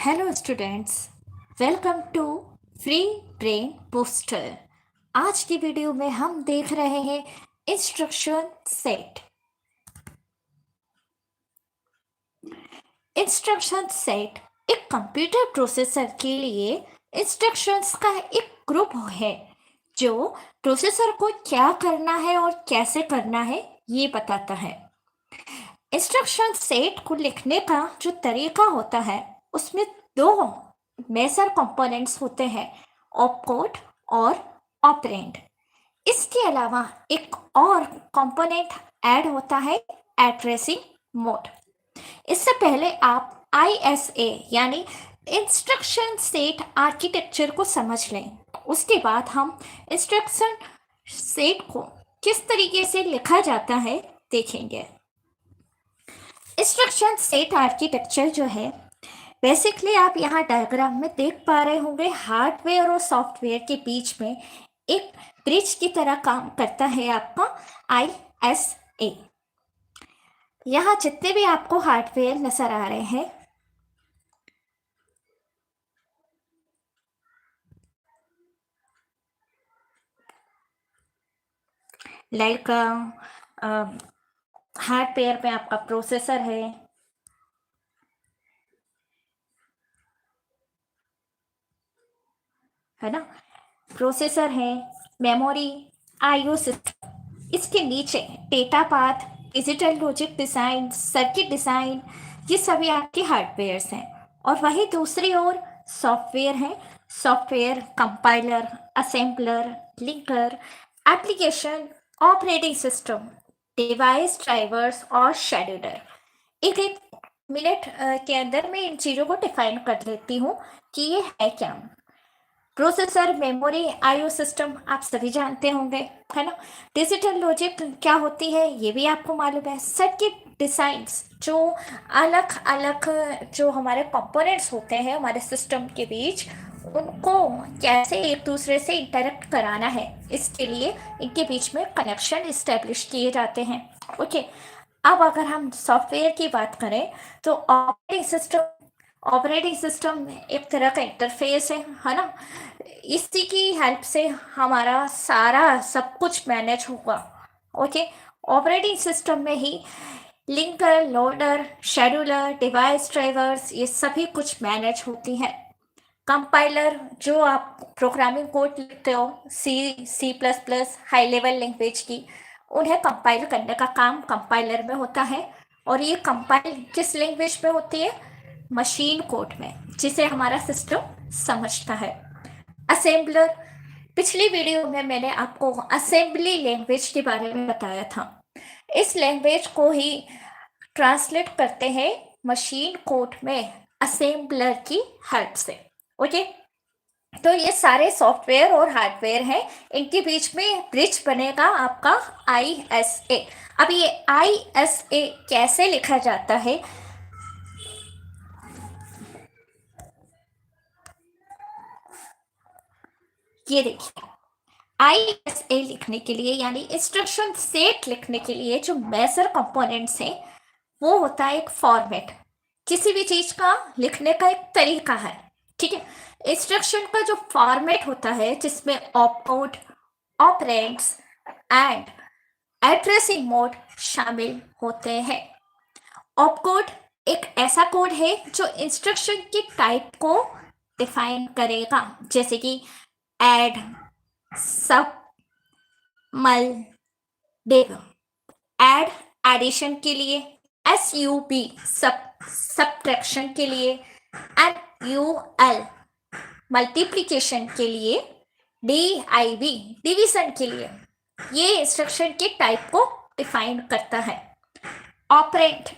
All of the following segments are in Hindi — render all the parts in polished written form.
Hello students, welcome to free brain booster. आज की वीडियो में हम देख रहे हैं इंस्ट्रक्शन सेट। इंस्ट्रक्शन सेट एक कंप्यूटर प्रोसेसर के लिए इंस्ट्रक्शंस का एक ग्रुप है जो प्रोसेसर को क्या करना है और कैसे करना है ये बताता है। इंस्ट्रक्शन सेट को लिखने का जो तरीका होता है उसमें दो मेजर कंपोनेंट्स होते हैं, ऑपकोड और ऑपरेंड। इसके अलावा एक और कंपोनेंट ऐड होता है, एड्रेसिंग मोड। इससे पहले आप ISA यानी इंस्ट्रक्शन सेट आर्किटेक्चर को समझ लें। उसके बाद हम इंस्ट्रक्शन सेट को किस तरीके से लिखा जाता है देखेंगे। इंस्ट्रक्शन सेट आर्किटेक्चर जो है, बेसिकली आप यहाँ डायग्राम में देख पा रहे होंगे, हार्डवेयर और सॉफ्टवेयर के बीच में एक ब्रिज की तरह काम करता है आपका ISA। यहाँ जितने भी आपको हार्डवेयर नजर आ रहे हैं, लाइक हार्डवेयर में आपका प्रोसेसर है ना, प्रोसेसर है, मेमोरी, IO सिस्टम, इसके नीचे data path, digital logic design, circuit design, ये सभी आपके हार्डवेयर्स हैं। और वही दूसरी ओर सॉफ्टवेयर है, software compiler, assembler, linker, application, operating system, device drivers और शेड्यूलर। एक एक मिनट के अंदर मैं इन चीज़ों को डिफाइन कर लेती हूँ कि ये है क्या। प्रोसेसर, मेमोरी, IO सिस्टम आप सभी जानते होंगे, है ना। डिजिटल लॉजिक क्या होती है ये भी आपको मालूम है। सर्किट डिजाइंस, जो अलग अलग जो हमारे कंपोनेंट्स होते हैं हमारे सिस्टम के बीच, उनको कैसे एक दूसरे से इंटरेक्ट कराना है, इसके लिए इनके बीच में कनेक्शन इस्टेब्लिश किए जाते हैं। ओके, अब अगर हम सॉफ्टवेयर की बात करें तो ऑपरेटिंग सिस्टम एक तरह का इंटरफेस है ना। इसी की हेल्प से हमारा सारा सब कुछ मैनेज होगा। ओके, ऑपरेटिंग सिस्टम में ही linker, loader, scheduler, device drivers, ये सभी कुछ मैनेज होती हैं। कंपाइलर, जो आप प्रोग्रामिंग कोड लिखते हो, C++ हाई लेवल लैंग्वेज की, उन्हें कंपाइल करने का काम कंपाइलर में होता है। और ये कंपाइल किस लैंग्वेज में होती है? मशीन कोड में, जिसे हमारा सिस्टम समझता है। असेंबलर, पिछली वीडियो में मैंने आपको असेंबली लैंग्वेज के बारे में बताया था। इस लैंग्वेज को ही ट्रांसलेट करते हैं मशीन कोड में असेंबलर की हेल्प से। ओके, तो ये सारे सॉफ्टवेयर और हार्डवेयर हैं, इनके बीच में ब्रिज बनेगा आपका ISA। अब ये ISA कैसे लिखा जाता है, ये देखिए। ISA लिखने के लिए यानी इंस्ट्रक्शन सेट लिखने के लिए जो मेजर कंपोनेंट्स हैं, वो होता है एक फॉर्मेट। किसी भी चीज का लिखने का एक तरीका है, ठीक है। इंस्ट्रक्शन का जो फॉर्मेट होता है जिसमें opcode, operands and addressing mode शामिल होते हैं। ऑपकोड एक ऐसा कोड है जो इंस्ट्रक्शन की टाइप को डिफाइन करेगा, जैसे कि ऐड, सब, मल, डिव। ऐड एडिशन के लिए, SUB सब्ट्रैक्शन के लिए, MUL मल्टीप्लिकेशन के लिए, DIV डिवीजन के लिए। ये इंस्ट्रक्शन के टाइप को डिफाइन करता है। ऑपरेंड,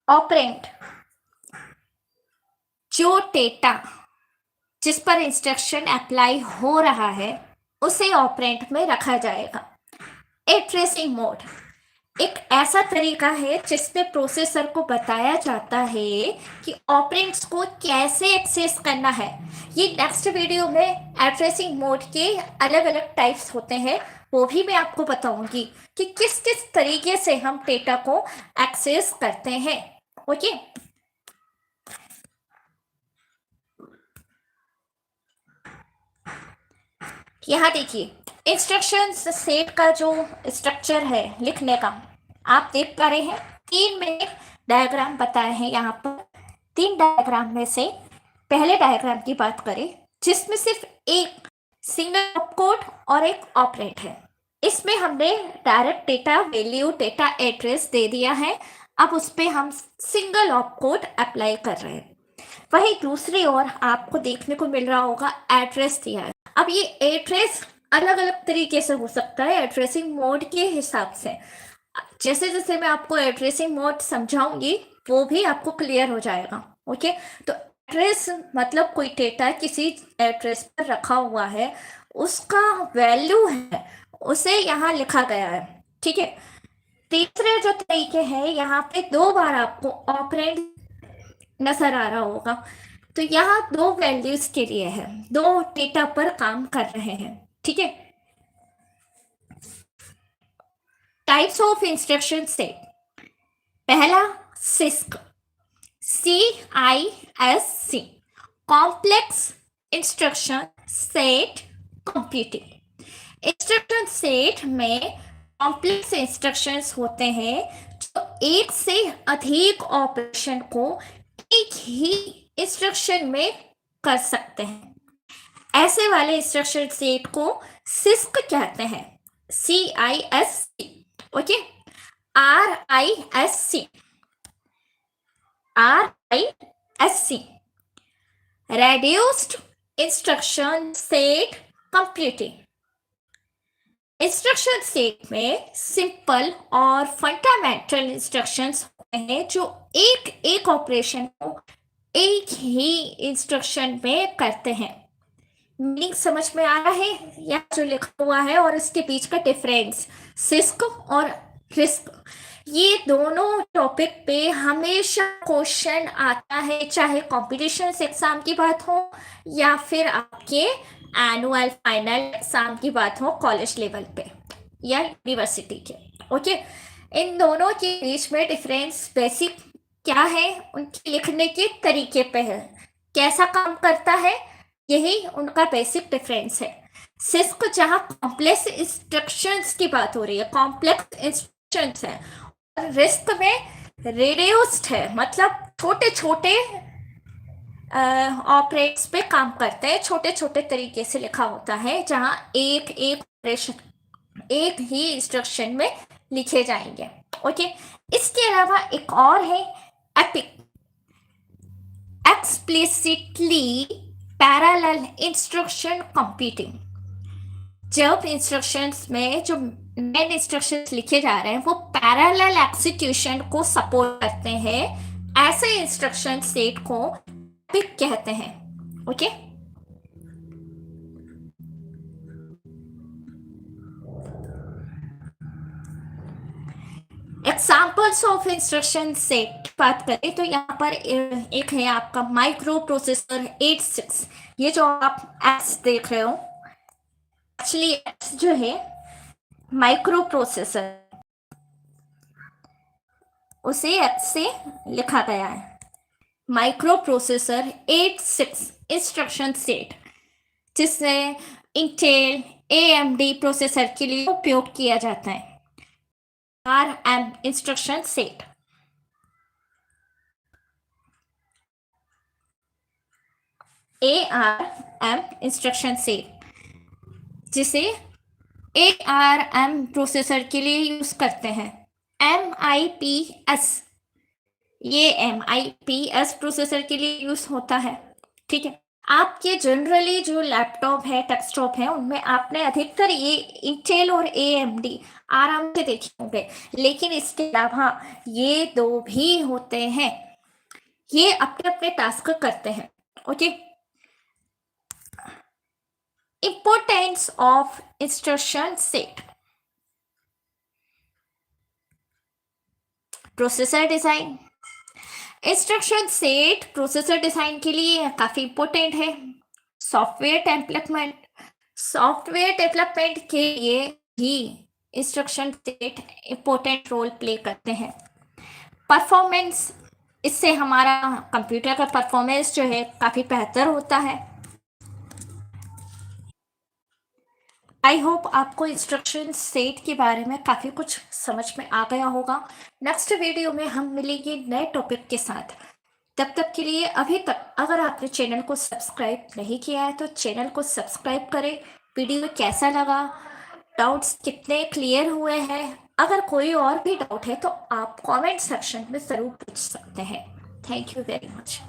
ऑपरेंड जो डेटा जिस पर इंस्ट्रक्शन अप्लाई हो रहा है उसे ऑपरेंड में रखा जाएगा। एड्रेसिंग मोड एक ऐसा तरीका है जिसमें प्रोसेसर को बताया जाता है कि ऑपरेंड्स को कैसे एक्सेस करना है। ये नेक्स्ट वीडियो में एड्रेसिंग मोड के अलग अलग टाइप्स होते हैं, वो भी मैं आपको बताऊंगी कि किस किस तरीके से हम डेटा को एक्सेस करते हैं। ओके। यहाँ देखिए इंस्ट्रक्शंस सेट का जो स्ट्रक्चर है लिखने का, आप देख पा रहे हैं 3 मैंने डायग्राम बताए हैं यहाँ पर। 3 डायग्राम में से पहले डायग्राम की बात करें जिसमें सिर्फ एक सिंगल कोड और एक ऑपरेट है। इसमें हमने direct data value data address दे दिया है। अब उस पर हम सिंगल ऑप कोड अप्लाई कर रहे हैं। वहीं दूसरी ओर आपको देखने को मिल रहा होगा एड्रेस दिया है। अब ये एड्रेस अलग अलग तरीके से हो सकता है एड्रेसिंग मोड के हिसाब से। जैसे जैसे मैं आपको एड्रेसिंग मोड समझाऊंगी वो भी आपको क्लियर हो जाएगा। ओके, तो एड्रेस मतलब कोई डेटा किसी एड्रेस पर रखा हुआ है, उसका वैल्यू है उसे यहाँ लिखा गया है। ठीक है, तीसरे जो तरीके हैं यहाँ पे 2 बार आपको ऑपरेंड नजर आ रहा होगा। तो यहाँ 2 वैल्यूज के लिए है, 2 डेटा पर काम कर रहे हैं। ठीक है, टाइप्स ऑफ इंस्ट्रक्शन सेट। पहला six, CISC, complex instruction set computing. Instruction set में कॉम्प्लेक्स इंस्ट्रक्शंस होते हैं जो एक से अधिक ऑपरेशन को एक ही इंस्ट्रक्शन में कर सकते हैं। ऐसे वाले इंस्ट्रक्शन सेट को सिस्क कहते हैं। CISC। Okay, RISC, RISC, reduced instruction set computing. Instruction set में सिंपल और फंडामेंटल इंस्ट्रक्शंस होते हैं जो एक एक ऑपरेशन को एक ही इंस्ट्रक्शन में करते हैं। मीनिंग समझ में आ रहा है या जो लिखा हुआ है और इसके बीच का डिफरेंस, सिस्क और रिस्क। ये दोनों टॉपिक पे हमेशा क्वेश्चन आता है, चाहे कॉम्पिटिशन एग्जाम की बात हो या फिर आपके एनुअल फाइनल एग्जाम की बात हो कॉलेज लेवल पे या यूनिवर्सिटी के। ओके, इन दोनों के बीच में डिफरेंस बेसिक क्या है, उनके लिखने के तरीके पे है, कैसा काम करता है, यही उनका बेसिक डिफरेंस है। सिस्क जहाँ कॉम्प्लेक्स इंस्ट्रक्शंस की बात हो रही है, कॉम्प्लेक्स इंस्ट्रक्शंस है, और रिस्क में रिड्यूस्ड है, मतलब छोटे छोटे ऑपरेट्स पे काम करते हैं, छोटे छोटे तरीके से लिखा होता है जहाँ एक एक ऑपरेशन एक ही इंस्ट्रक्शन में लिखे जाएंगे। ओके, इसके अलावा एक और है epic, explicitly parallel instruction computing. जब इंस्ट्रक्शंस में जो मेन इंस्ट्रक्शंस लिखे जा रहे हैं वो पैरेलल एग्जीक्यूशन को सपोर्ट करते हैं, ऐसे इंस्ट्रक्शन सेट को एपिक कहते हैं। Okay, examples of instruction set बात करें तो यहाँ पर एक है आपका माइक्रो प्रोसेसर 86। ये जो आप एस देख रहे हो, एक्चुअली एस जो है माइक्रो प्रोसेसर, उसे एस से लिखा गया है। माइक्रो प्रोसेसर 86 इंस्ट्रक्शन सेट जिससे इंटेल AMD प्रोसेसर के लिए उपयोग किया जाता है। ARM instruction set, ARM instruction set जिसे ARM प्रोसेसर के लिए यूज करते हैं। MIPS, ये MIPS प्रोसेसर के लिए यूज होता है। ठीक है, आपके जनरली जो लैपटॉप है डेस्कटॉप है उनमें आपने अधिकतर ये इंटेल और AMD आराम से देखे होंगे, लेकिन इसके अलावा ये दो भी होते हैं, ये अपने अपने टास्क करते हैं। Okay, importance of instruction set. Processor design, instruction set processor design के लिए काफी इंपॉर्टेंट है। सॉफ्टवेयर डेवलपमेंट, सॉफ्टवेयर डेवलपमेंट के लिए भी instruction set important role play करते हैं। परफॉर्मेंस इससे हमारा कंप्यूटर का परफॉर्मेंस जो है काफ़ी बेहतर होता है। आई होप आपको इंस्ट्रक्शन सेट के बारे में काफ़ी कुछ समझ में आ गया होगा। नेक्स्ट वीडियो में हम मिलेंगे नए टॉपिक के साथ। तब तक के लिए अभी तक अगर आपने चैनल को सब्सक्राइब नहीं किया है तो चैनल को सब्सक्राइब करें। वीडियो कैसा लगा, डाउट्स कितने क्लियर हुए हैं, अगर कोई और भी डाउट है तो आप कमेंट सेक्शन में ज़रूर पूछ सकते हैं। Thank you very much.